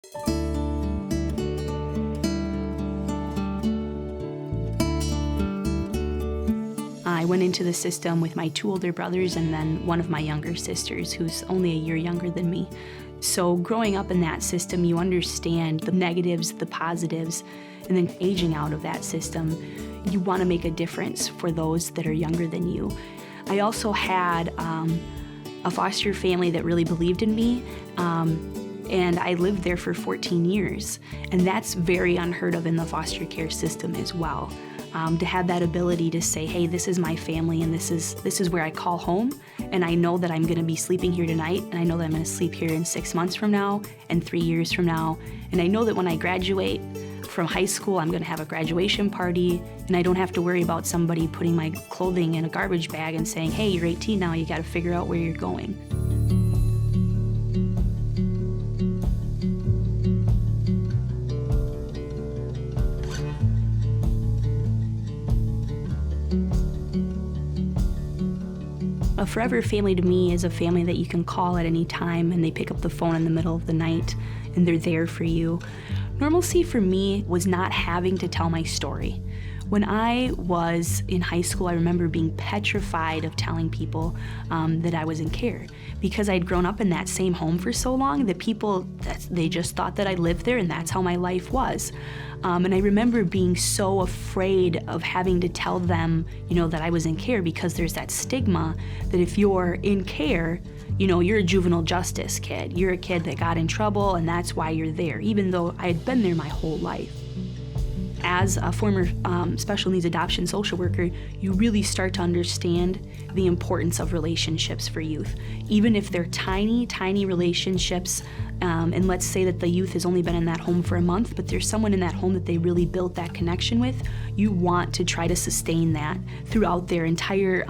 I went into the system with my two older brothers and then one of my younger sisters, who's only a year younger than me. So growing up in that system, you understand the negatives, the positives, and then aging out of that system, you want to make a difference for those that are younger than you. I also had a foster family that really believed in me, and I lived there for 14 years, and that's very unheard of in the foster care system as well. To have that ability to say, hey, this is my family and this is where I call home, and I know that I'm going to be sleeping here tonight, and I know that I'm going to sleep here in 6 months from now and 3 years from now, and I know that when I graduate from high school, I'm going to have a graduation party, and I don't have to worry about somebody putting my clothing in a garbage bag and saying, hey, you're 18 now, you got to figure out where you're going. A forever family to me is a family that you can call at any time and they pick up the phone in the middle of the night and they're there for you. Normalcy for me was not having to tell my story. When I was in high school, I remember being petrified of telling people that I was in care because I'd grown up in that same home for so long that they just thought that I lived there and that's how my life was. And I remember being so afraid of having to tell them, that I was in care because there's that stigma that if you're in care, you're a juvenile justice kid. You're a kid that got in trouble and that's why you're there, even though I had been there my whole life. As a former special needs adoption social worker, you really start to understand the importance of relationships for youth. Even if they're tiny, tiny relationships, and let's say that the youth has only been in that home for a month, but there's someone in that home that they really built that connection with, you want to try to sustain that throughout their entire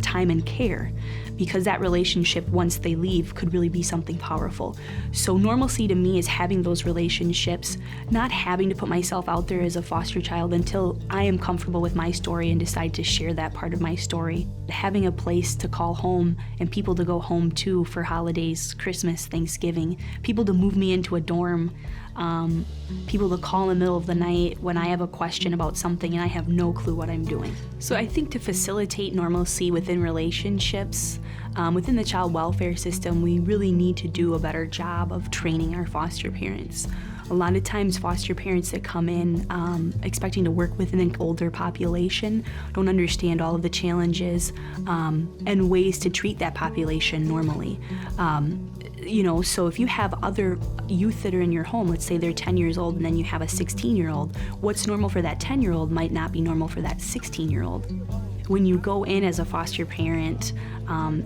time in care, because that relationship, once they leave, could really be something powerful. So normalcy to me is having those relationships, not having to put myself out there as a foster child until I am comfortable with my story and decide to share that part of my story. Having a place to call home and people to go home to for holidays, Christmas, Thanksgiving, people to move me into a dorm, people to call in the middle of the night when I have a question about something and I have no clue what I'm doing. So I think to facilitate normalcy within relationships, within the child welfare system, we really need to do a better job of training our foster parents. A lot of times foster parents that come in expecting to work with an older population don't understand all of the challenges and ways to treat that population normally. So if you have other youth that are in your home, let's say they're 10 years old and then you have a 16-year-old, what's normal for that 10-year-old might not be normal for that 16-year-old. When you go in as a foster parent,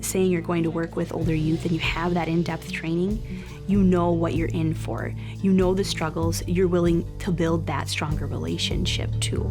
saying you're going to work with older youth and you have that in-depth training, you know what you're in for. You know the struggles. You're willing to build that stronger relationship too.